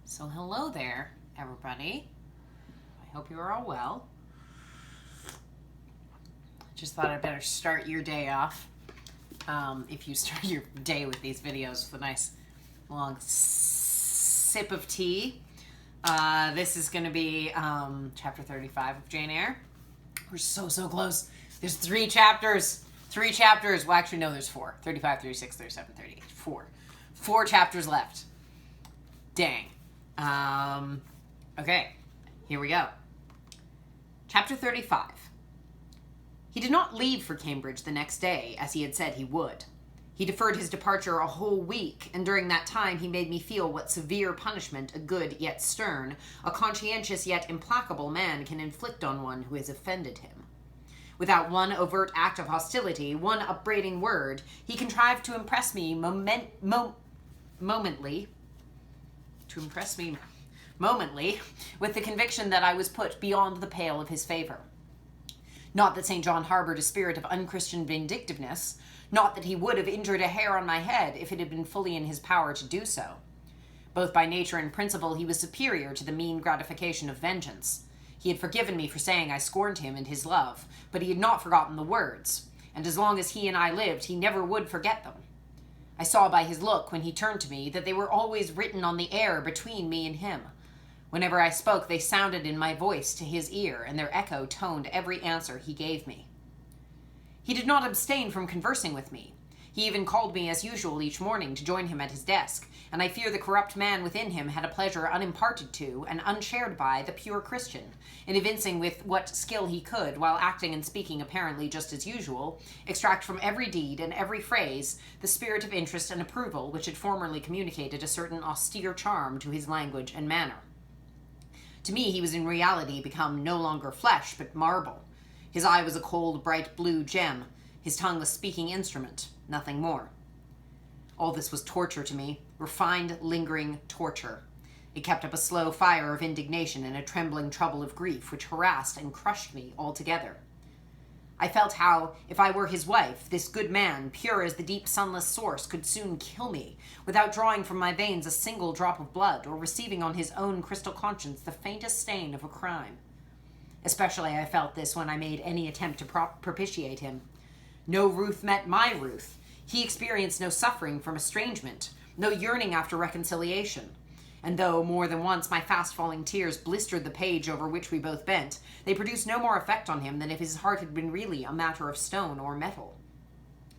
So hello there, everybody. I hope you are all well. Just thought I'd better start your day off. If you start your day with these videos with a nice long sip of tea. This is going to be chapter 35 of Jane Eyre. We're so close. There's 3 chapters. 3 chapters. Well, actually, no, there's 4. 35, 36, 37, 38. 4. 4 chapters left. Dang. Okay, here we go. Chapter 35. He did not leave for Cambridge the next day, as he had said he would. He deferred his departure a whole week, and during that time he made me feel what severe punishment a good yet stern, a conscientious yet implacable man can inflict on one who has offended him. Without one overt act of hostility, one upbraiding word, he contrived to impress me momently with the conviction that I was put beyond the pale of his favor. Not that St. John harbored a spirit of unchristian vindictiveness, not that he would have injured a hair on my head if it had been fully in his power to do so. Both by nature and principle he was superior to the mean gratification of vengeance. He had forgiven me for saying I scorned him and his love, but he had not forgotten the words, and as long as he and I lived, he never would forget them. I saw by his look when he turned to me that they were always written on the air between me and him. Whenever I spoke, they sounded in my voice to his ear, and their echo toned every answer he gave me. He did not abstain from conversing with me. He even called me as usual each morning to join him at his desk, and I fear the corrupt man within him had a pleasure unimparted to and unshared by the pure Christian, in evincing with what skill he could, while acting and speaking apparently just as usual, extract from every deed and every phrase the spirit of interest and approval which had formerly communicated a certain austere charm to his language and manner. To me he was in reality become no longer flesh, but marble. His eye was a cold, bright blue gem, his tongue a speaking instrument, nothing more. All this was torture to me, refined, lingering torture. It kept up a slow fire of indignation and a trembling trouble of grief which harassed and crushed me altogether. I felt how, if I were his wife, this good man, pure as the deep sunless source, could soon kill me, without drawing from my veins a single drop of blood, or receiving on his own crystal conscience the faintest stain of a crime. Especially I felt this when I made any attempt to propitiate him. No ruth met my ruth. He experienced no suffering from estrangement, no yearning after reconciliation. And though more than once my fast-falling tears blistered the page over which we both bent, they produced no more effect on him than if his heart had been really a matter of stone or metal.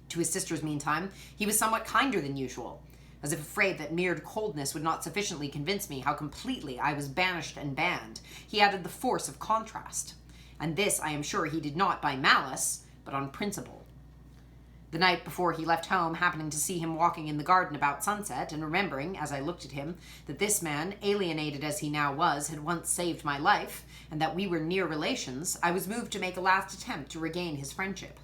To his sisters, meantime, he was somewhat kinder than usual, as if afraid that mere coldness would not sufficiently convince me how completely I was banished and banned. He added the force of contrast, and this I am sure he did not by malice, but on principle. The night before he left home, happening to see him walking in the garden about sunset, and remembering, as I looked at him, that this man, alienated as he now was, had once saved my life, and that we were near relations, I was moved to make a last attempt to regain his friendship.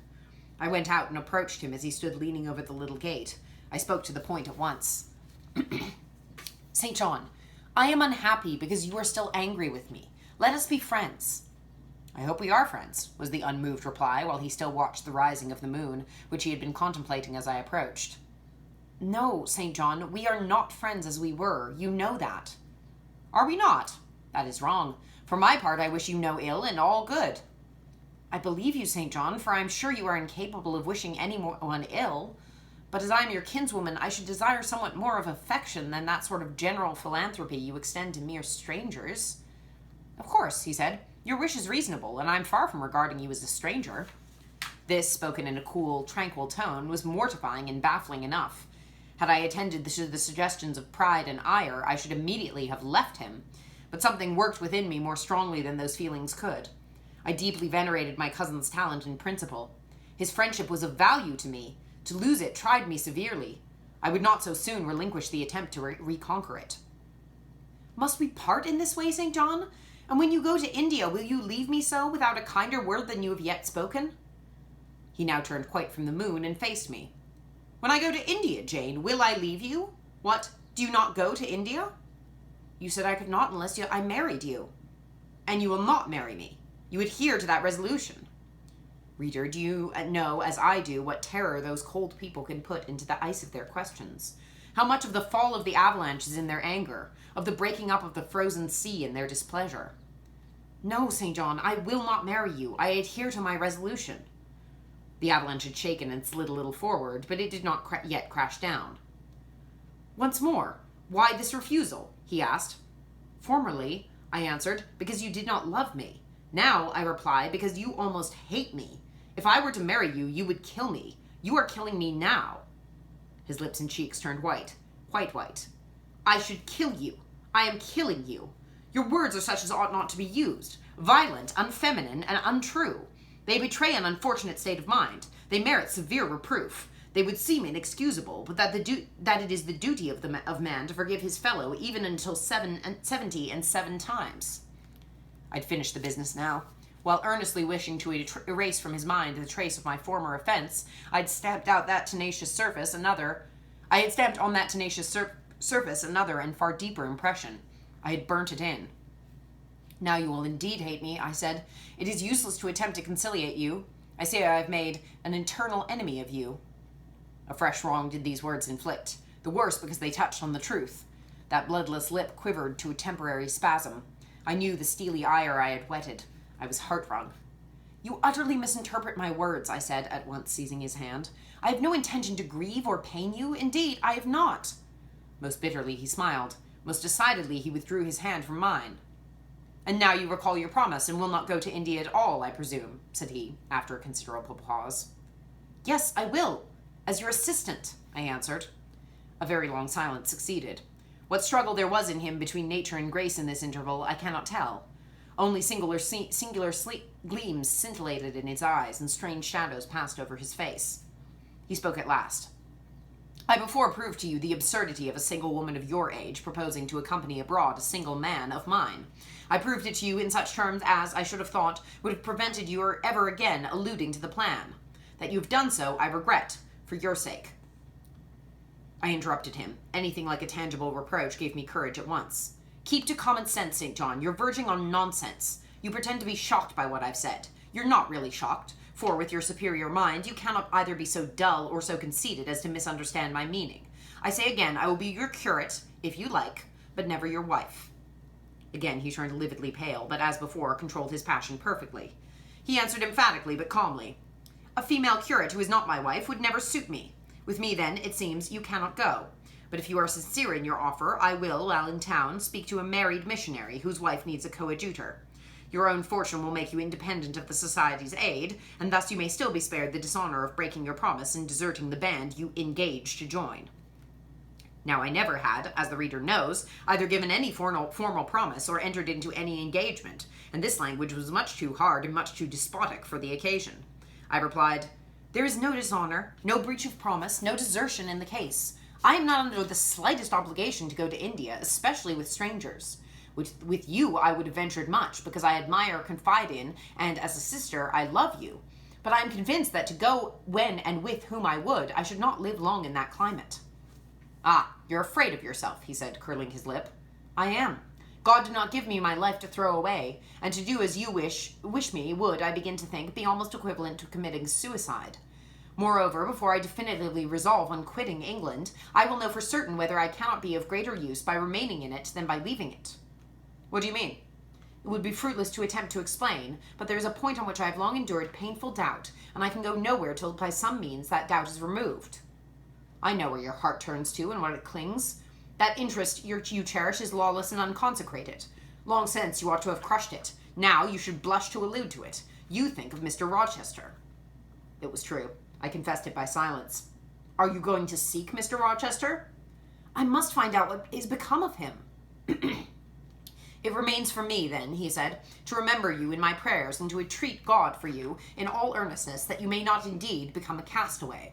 I went out and approached him as he stood leaning over the little gate. I spoke to the point at once. St. John, I am unhappy because you are still angry with me. Let us be friends. I hope we are friends, was the unmoved reply, while he still watched the rising of the moon, which he had been contemplating as I approached. No, St. John, we are not friends as we were. You know that. Are we not? That is wrong. For my part, I wish you no ill and all good. I believe you, St. John, for I am sure you are incapable of wishing anyone ill. But as I am your kinswoman, I should desire somewhat more of affection than that sort of general philanthropy you extend to mere strangers. Of course, he said. Your wish is reasonable, and I am far from regarding you as a stranger. This, spoken in a cool, tranquil tone, was mortifying and baffling enough. Had I attended to the suggestions of pride and ire, I should immediately have left him, but something worked within me more strongly than those feelings could. I deeply venerated my cousin's talent and principle. His friendship was of value to me. To lose it tried me severely. I would not so soon relinquish the attempt to reconquer it. Must we part in this way, St. John? And when you go to India, will you leave me so, without a kinder word than you have yet spoken? He now turned quite from the moon and faced me. When I go to India, Jane, will I leave you? What, do you not go to India? You said I could not unless I married you. And you will not marry me. You adhere to that resolution. Reader, do you know, as I do, what terror those cold people can put into the ice of their questions? How much of the fall of the avalanche is in their anger, of the breaking up of the frozen sea in their displeasure? No, St. John, I will not marry you. I adhere to my resolution. The avalanche had shaken and slid a little forward, but it did not yet crash down. Once more, why this refusal? He asked. Formerly, I answered, because you did not love me. Now, I reply, because you almost hate me. If I were to marry you, you would kill me. You are killing me now. His lips and cheeks turned white, quite white. I should kill you. I am killing you. Your words are such as ought not to be used. Violent, unfeminine, and untrue. They betray an unfortunate state of mind. They merit severe reproof. They would seem inexcusable, but that it is the duty of man to forgive his fellow even until 70 and 7 times. I'd finished the business now. While earnestly wishing to erase from his mind the trace of my former offense, I had stamped on that tenacious surface another and far deeper impression. I had burnt it in. Now you will indeed hate me, I said. It is useless to attempt to conciliate you. I say I have made an internal enemy of you. A fresh wrong did these words inflict, the worse because they touched on the truth. That bloodless lip quivered to a temporary spasm. I knew the steely ire I had whetted. I was heart-wrung. You utterly misinterpret my words, I said, at once seizing his hand. I have no intention to grieve or pain you. Indeed, I have not. Most bitterly he smiled. Most decidedly he withdrew his hand from mine. And now you recall your promise and will not go to India at all, I presume, said he, after a considerable pause. Yes, I will. As your assistant, I answered. A very long silence succeeded. What struggle there was in him between nature and grace in this interval, I cannot tell. Only singular gleams scintillated in his eyes, and strange shadows passed over his face. He spoke at last. I before proved to you the absurdity of a single woman of your age proposing to accompany abroad a single man of mine. I proved it to you in such terms as, I should have thought, would have prevented your ever again alluding to the plan. That you have done so, I regret, for your sake. I interrupted him. Anything like a tangible reproach gave me courage at once. Keep to common sense, St. John. You're verging on nonsense. You pretend to be shocked by what I've said. You're not really shocked, for with your superior mind, you cannot either be so dull or so conceited as to misunderstand my meaning. I say again, I will be your curate, if you like, but never your wife. Again he turned lividly pale, but as before controlled his passion perfectly. He answered emphatically but calmly. A female curate who is not my wife would never suit me. With me, then, it seems, you cannot go. But if you are sincere in your offer, I will, while in town, speak to a married missionary whose wife needs a coadjutor. Your own fortune will make you independent of the society's aid, and thus you may still be spared the dishonor of breaking your promise and deserting the band you engaged to join. Now I never had, as the reader knows, either given any formal promise or entered into any engagement, and this language was much too hard and much too despotic for the occasion. I replied, There is no dishonor, no breach of promise, no desertion in the case. I am not under the slightest obligation to go to India, especially with strangers. With you I would have ventured much, because I admire, confide in, and as a sister I love you. But I am convinced that to go when and with whom I would, I should not live long in that climate. Ah, you're afraid of yourself, he said, curling his lip. I am. God did not give me my life to throw away, and to do as you wish me would, I begin to think, be almost equivalent to committing suicide. Moreover, before I definitively resolve on quitting England, I will know for certain whether I cannot be of greater use by remaining in it than by leaving it. What do you mean? It would be fruitless to attempt to explain, but there is a point on which I have long endured painful doubt, and I can go nowhere till by some means that doubt is removed. I know where your heart turns to and what it clings. That interest you cherish is lawless and unconsecrated. Long since you ought to have crushed it. Now you should blush to allude to it. You think of Mr. Rochester. It was true. I confessed it by silence. Are you going to seek Mr. Rochester? I must find out what is become of him. It remains for me, then, he said, to remember you in my prayers and to entreat God for you in all earnestness that you may not indeed become a castaway.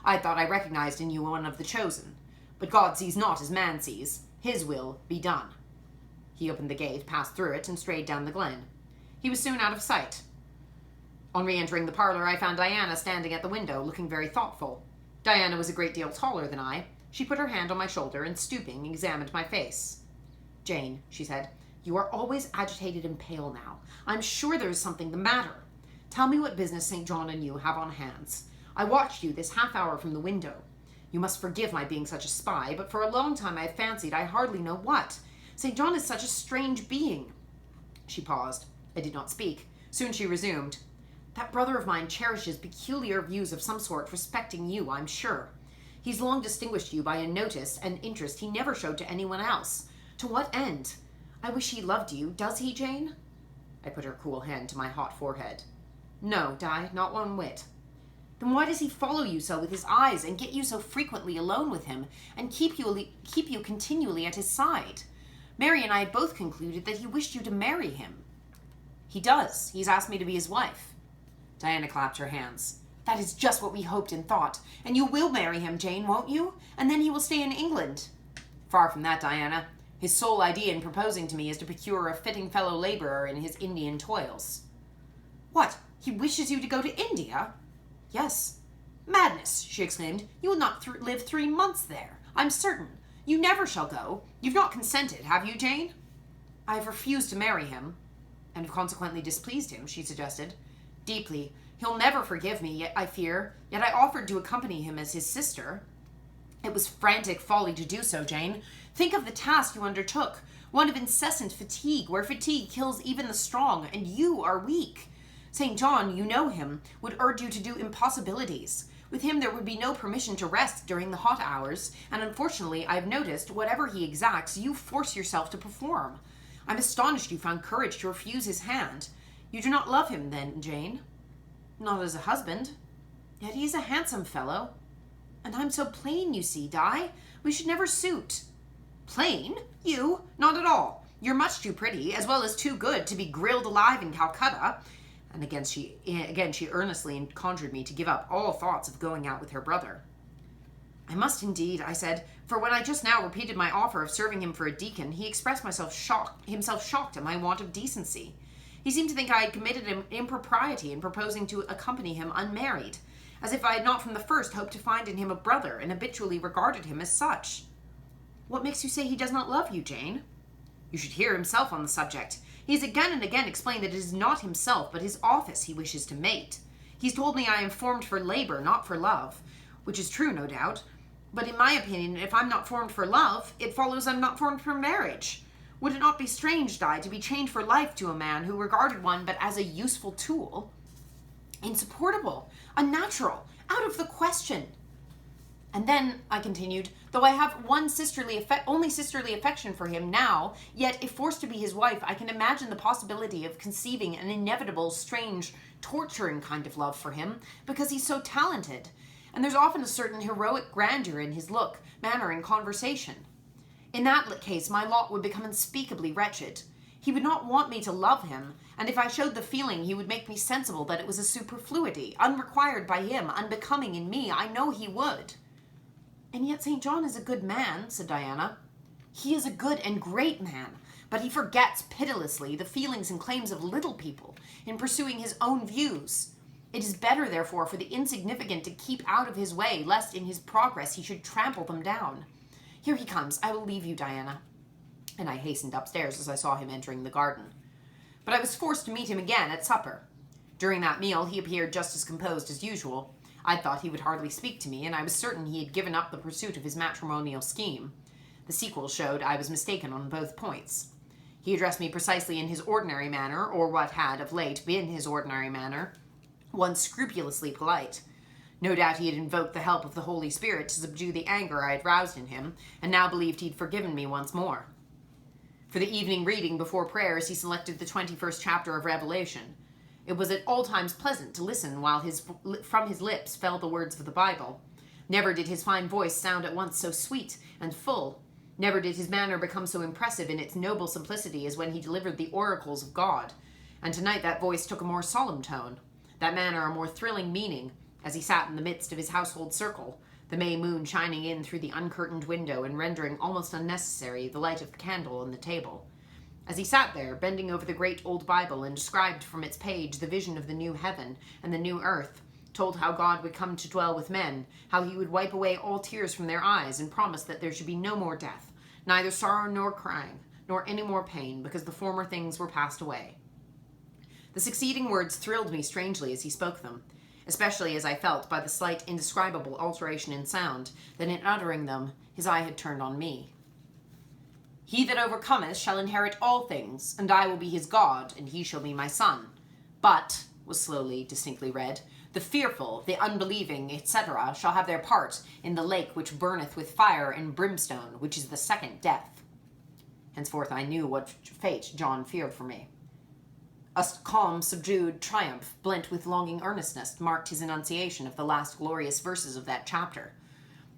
I thought I recognized in you one of the chosen. But God sees not as man sees. His will be done. He opened the gate, passed through it, and strayed down the glen. He was soon out of sight. On re-entering the parlor, I found Diana standing at the window, looking very thoughtful. Diana was a great deal taller than I. She put her hand on my shoulder and, stooping, examined my face. Jane, she said, you are always agitated and pale now. I'm sure there is something the matter. Tell me what business St. John and you have on hands. I watched you this half hour from the window. You must forgive my being such a spy, but for a long time I have fancied I hardly know what. St. John is such a strange being." She paused. I did not speak. Soon she resumed. "That brother of mine cherishes peculiar views of some sort respecting you, I'm sure. He's long distinguished you by a notice and interest he never showed to anyone else. To what end? I wish he loved you. Does he, Jane?" I put her cool hand to my hot forehead. "No, Di, not one whit." "Then why does he follow you so with his eyes and get you so frequently alone with him and keep you continually at his side? Mary and I had both concluded that he wished you to marry him." "He does. He's asked me to be his wife." Diana clapped her hands. "That is just what we hoped and thought. And you will marry him, Jane, won't you? And then he will stay in England." "Far from that, Diana. His sole idea in proposing to me is to procure a fitting fellow laborer in his Indian toils." "What? He wishes you to go to India?" "Yes." "Madness!" she exclaimed. "You will not live 3 months there, I'm certain. You never shall go. You've not consented, have you, Jane?" "I have refused to marry him." "And have consequently displeased him," she suggested. "Deeply. He'll never forgive me, yet I fear. Yet I offered to accompany him as his sister." "It was frantic folly to do so, Jane. Think of the task you undertook. One of incessant fatigue, where fatigue kills even the strong, and you are weak. St. John, you know him, would urge you to do impossibilities. With him there would be no permission to rest during the hot hours, and unfortunately I've noticed whatever he exacts, you force yourself to perform. I'm astonished you found courage to refuse his hand. You do not love him, then, Jane?" "Not as a husband. Yet he is a handsome fellow. And I'm so plain, you see, Di. We should never suit." "Plain? You? Not at all. You're much too pretty, as well as too good, to be grilled alive in Calcutta." And again she earnestly conjured me to give up all thoughts of going out with her brother. "I must indeed," I said, "for when I just now repeated my offer of serving him for a deacon, he expressed himself shocked at my want of decency. He seemed to think I had committed an impropriety in proposing to accompany him unmarried, as if I had not from the first hoped to find in him a brother and habitually regarded him as such." "What makes you say he does not love you, Jane?" "You should hear himself on the subject. He has again and again explained that it is not himself, but his office he wishes to mate. He's told me I am formed for labor, not for love, which is true, no doubt. But in my opinion, if I'm not formed for love, it follows I'm not formed for marriage. Would it not be strange, Di, to be chained for life to a man who regarded one but as a useful tool? Insupportable, unnatural, out of the question. And then, I continued, though I have only sisterly affection for him now, yet if forced to be his wife, I can imagine the possibility of conceiving an inevitable, strange, torturing kind of love for him, because he's so talented, and there's often a certain heroic grandeur in his look, manner, and conversation. In that case, my lot would become unspeakably wretched. He would not want me to love him, and if I showed the feeling, he would make me sensible that it was a superfluity, unrequired by him, unbecoming in me. I know he would." "And yet St. John is a good man," said Diana. "He is a good and great man, but he forgets pitilessly the feelings and claims of little people in pursuing his own views. It is better, therefore, for the insignificant to keep out of his way, lest in his progress he should trample them down. Here he comes. I will leave you, Diana." And I hastened upstairs as I saw him entering the garden. But I was forced to meet him again at supper. During that meal he appeared just as composed as usual. I thought he would hardly speak to me, and I was certain he had given up the pursuit of his matrimonial scheme. The sequel showed I was mistaken on both points. He addressed me precisely in his ordinary manner, or what had of late been his ordinary manner, once scrupulously polite. No doubt he had invoked the help of the Holy Spirit to subdue the anger I had roused in him, and now believed he'd forgiven me once more. For the evening reading before prayers, he selected the 21st chapter of Revelation. It was at all times pleasant to listen while from his lips fell the words of the Bible. Never did his fine voice sound at once so sweet and full. Never did his manner become so impressive in its noble simplicity as when he delivered the oracles of God. And tonight that voice took a more solemn tone, that manner a more thrilling meaning, as he sat in the midst of his household circle, the May moon shining in through the uncurtained window and rendering almost unnecessary the light of the candle on the table. As he sat there, bending over the great old Bible and described from its page the vision of the new heaven and the new earth, told how God would come to dwell with men, how he would wipe away all tears from their eyes and promised that there should be no more death, neither sorrow nor crying, nor any more pain, because the former things were passed away. The succeeding words thrilled me strangely as he spoke them. especially as I felt by the slight indescribable alteration in sound that in uttering them his eye had turned on me. He that overcometh shall inherit all things, and I will be his God, and he shall be my son. But, was slowly, distinctly read, the fearful, the unbelieving, etc., shall have their part in the lake which burneth with fire and brimstone, which is the second death. Henceforth I knew what fate John feared for me. A calm, subdued triumph, blent with longing earnestness, marked his enunciation of the last glorious verses of that chapter.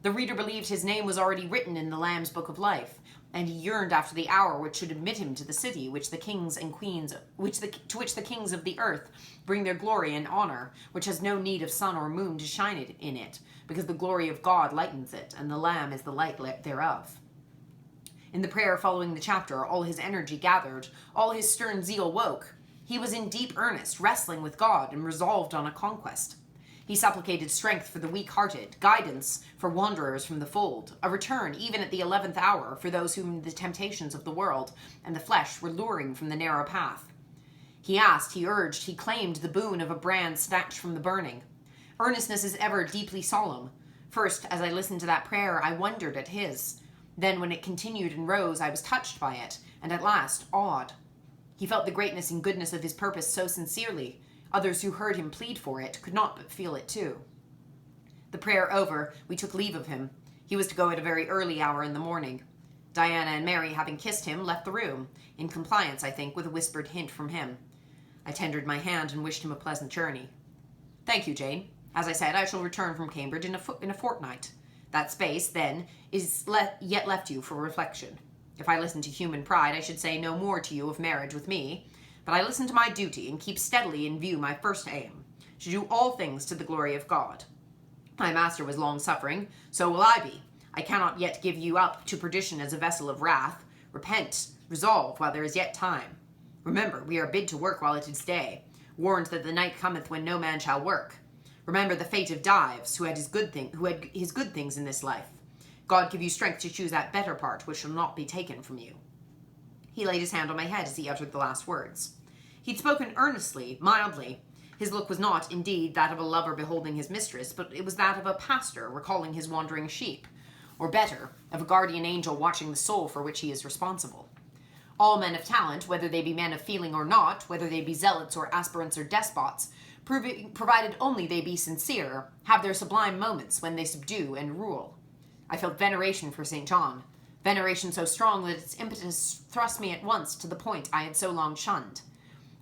The reader believed his name was already written in the Lamb's book of life, and he yearned after the hour which should admit him to the city which the kings and queens, to which the kings of the earth bring their glory and honor, which has no need of sun or moon to shine it in it, because the glory of God lightens it, and the Lamb is the light thereof. In the prayer following the chapter, all his energy gathered, all his stern zeal woke. He was in deep earnest, wrestling with God, and resolved on a conquest. He supplicated strength for the weak-hearted, guidance for wanderers from the fold, a return, even at the 11th hour, for those whom the temptations of the world and the flesh were luring from the narrow path. He asked, he urged, he claimed the boon of a brand snatched from the burning. Earnestness is ever deeply solemn. First, as I listened to that prayer, I wondered at his. Then, when it continued and rose, I was touched by it, and at last awed. He felt the greatness and goodness of his purpose so sincerely, others who heard him plead for it could not but feel it too. The prayer over, we took leave of him. He was to go at a very early hour in the morning. Diana and Mary, having kissed him, left the room, in compliance, I think, with a whispered hint from him. I tendered my hand and wished him a pleasant journey. Thank you, Jane. As I said, I shall return from Cambridge in a fortnight. That space, then, is yet left you for reflection. If I listened to human pride, I should say no more to you of marriage with me, but I listen to my duty and keep steadily in view my first aim, to do all things to the glory of God. My master was long-suffering, so will I be. I cannot yet give you up to perdition as a vessel of wrath. Repent, resolve, while there is yet time. Remember, we are bid to work while it is day, warned that the night cometh when no man shall work. Remember the fate of Dives, who had his good things in this life. God give you strength to choose that better part which shall not be taken from you. He laid his hand on my head as he uttered the last words. He'd spoken earnestly, mildly. His look was not, indeed, that of a lover beholding his mistress, but it was that of a pastor recalling his wandering sheep, or better, of a guardian angel watching the soul for which he is responsible. All men of talent, whether they be men of feeling or not, whether they be zealots or aspirants or despots, provided only they be sincere, have their sublime moments when they subdue and rule. I felt veneration for St. John, veneration so strong that its impetus thrust me at once to the point I had so long shunned.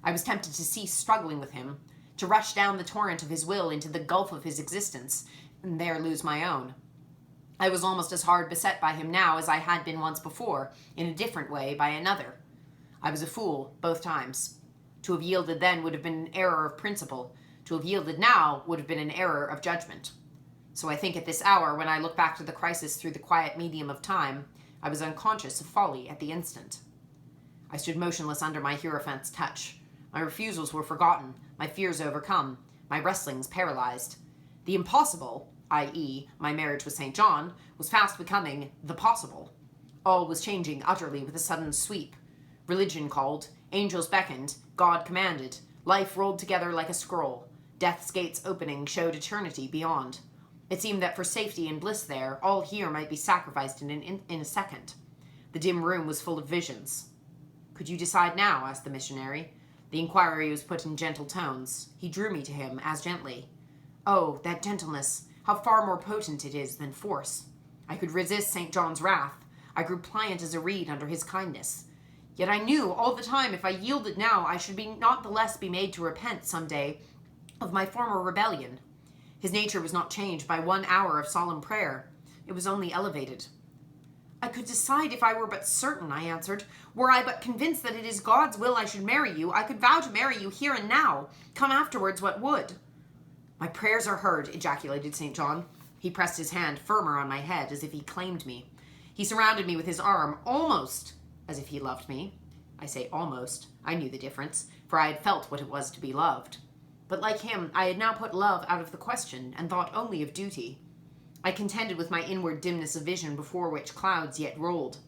I was tempted to cease struggling with him, to rush down the torrent of his will into the gulf of his existence, and there lose my own. I was almost as hard beset by him now as I had been once before, in a different way by another. I was a fool, both times. To have yielded then would have been an error of principle. To have yielded now would have been an error of judgment. So I think at this hour, when I look back to the crisis through the quiet medium of time, I was unconscious of folly at the instant. I stood motionless under my hierophant's touch. My refusals were forgotten, my fears overcome, my wrestlings paralyzed. The impossible, i.e., my marriage with St. John, was fast becoming the possible. All was changing utterly with a sudden sweep. Religion called, angels beckoned, God commanded, life rolled together like a scroll. Death's gates opening showed eternity beyond. It seemed that for safety and bliss there, all here might be sacrificed in a second. The dim room was full of visions. "Could you decide now?" asked the missionary. The inquiry was put in gentle tones. He drew me to him as gently. Oh, that gentleness! How far more potent it is than force! I could resist St. John's wrath. I grew pliant as a reed under his kindness. Yet I knew all the time if I yielded now, I should not the less be made to repent some day of my former rebellion. His nature was not changed by 1 hour of solemn prayer. It was only elevated. "I could decide if I were but certain," I answered. "Were I but convinced that it is God's will I should marry you, I could vow to marry you here and now, come afterwards what would." "My prayers are heard," ejaculated St. John. He pressed his hand firmer on my head, as if he claimed me. He surrounded me with his arm, almost as if he loved me. I say almost. I knew the difference, for I had felt what it was to be loved. But like him, I had now put love out of the question, and thought only of duty. I contended with my inward dimness of vision before which clouds yet rolled.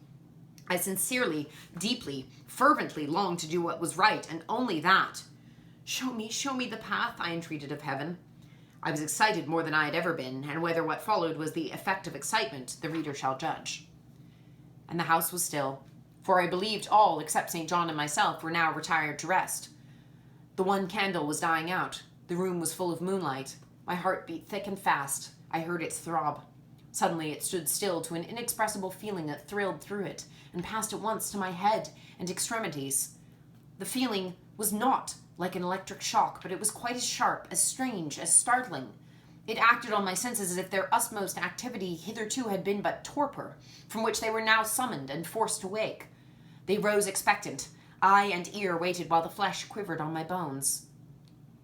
I sincerely, deeply, fervently longed to do what was right, and only that. Show me the path," I entreated of heaven. I was excited more than I had ever been, and whether what followed was the effect of excitement, the reader shall judge. And the house was still, for I believed all, except St. John and myself, were now retired to rest. The one candle was dying out. The room was full of moonlight. My heart beat thick and fast. I heard its throb. Suddenly it stood still to an inexpressible feeling that thrilled through it, and passed at once to my head and extremities. The feeling was not like an electric shock, but it was quite as sharp, as strange, as startling. It acted on my senses as if their utmost activity hitherto had been but torpor, from which they were now summoned and forced to wake. They rose expectant. Eye and ear waited while the flesh quivered on my bones.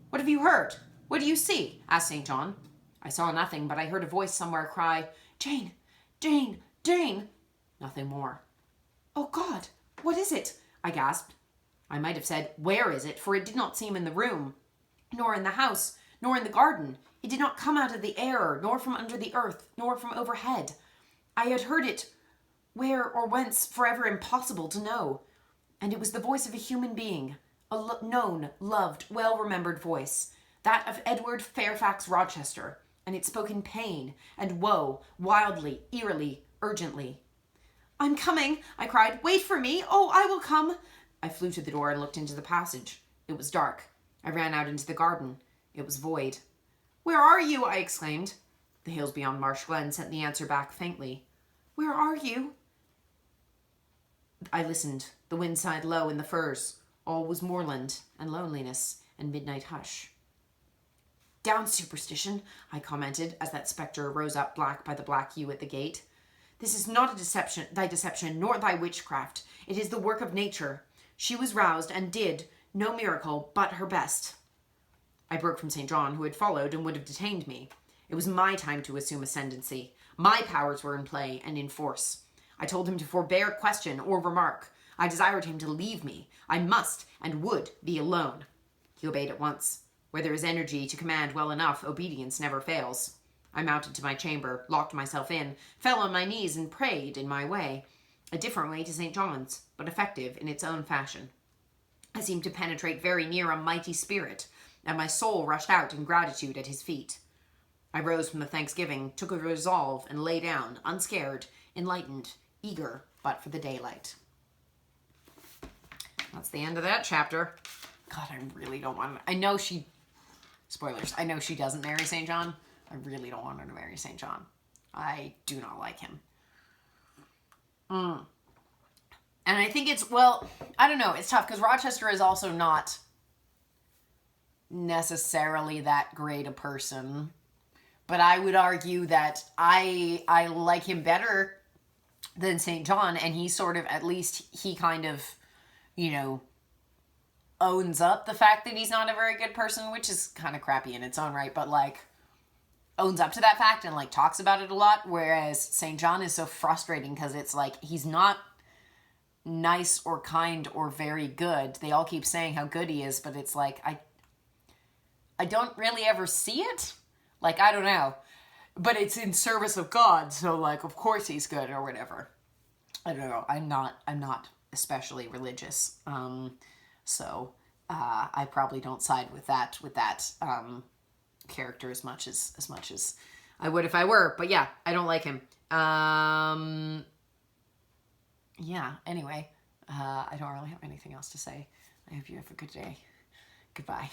"What have you heard? What do you see?" asked St. John. I saw nothing, but I heard a voice somewhere cry, "Jane! Jane! Jane!" Nothing more. "Oh God! What is it?" I gasped. I might have said, "Where is it?" for it did not seem in the room, nor in the house, nor in the garden. It did not come out of the air, nor from under the earth, nor from overhead. I had heard it, where or whence, forever impossible to know. And it was the voice of a human being, a known, loved, well-remembered voice, that of Edward Fairfax Rochester, and it spoke in pain and woe, wildly, eerily, urgently. "I'm coming," I cried. "Wait for me. Oh, I will come." I flew to the door and looked into the passage. It was dark. I ran out into the garden. It was void. "Where are you?" I exclaimed. The hills beyond Marsh Glen sent the answer back faintly. "Where are you?" I listened. The wind sighed low in the firs. All was moorland and loneliness and midnight hush. "Down, superstition," I commented, as that spectre rose up black by the black yew at the gate. "This is not thy deception, nor thy witchcraft. It is the work of nature. She was roused and did, no miracle, but her best." I broke from St. John, who had followed and would have detained me. It was my time to assume ascendancy. My powers were in play and in force. I told him to forbear question or remark. I desired him to leave me. I must and would be alone. He obeyed at once. Where there is energy to command well enough, obedience never fails. I mounted to my chamber, locked myself in, fell on my knees and prayed in my way. A different way to St. John's, but effective in its own fashion. I seemed to penetrate very near a mighty spirit, and my soul rushed out in gratitude at his feet. I rose from the thanksgiving, took a resolve, and lay down, unscared, enlightened, eager but for the daylight. That's the end of that chapter. God, I really don't want to... Spoilers. I know she doesn't marry St. John. I really don't want her to marry St. John. I do not like him. And I think it's... Well, I don't know. It's tough because Rochester is also not necessarily that great a person. But I would argue that I like him better than St. John, and he sort of, at least he kind of, owns up the fact that he's not a very good person, which is kind of crappy in its own right, but owns up to that fact and talks about it a lot, whereas St. John is so frustrating because it's he's not nice or kind or very good. They all keep saying how good he is, but it's I don't really ever see it. I don't know. But it's in service of God, so of course he's good or whatever. I don't know. I'm not especially religious. So I probably don't side with that character as much as I would if I were. But yeah, I don't like him. Yeah, anyway, I don't really have anything else to say. I hope you have a good day. Goodbye.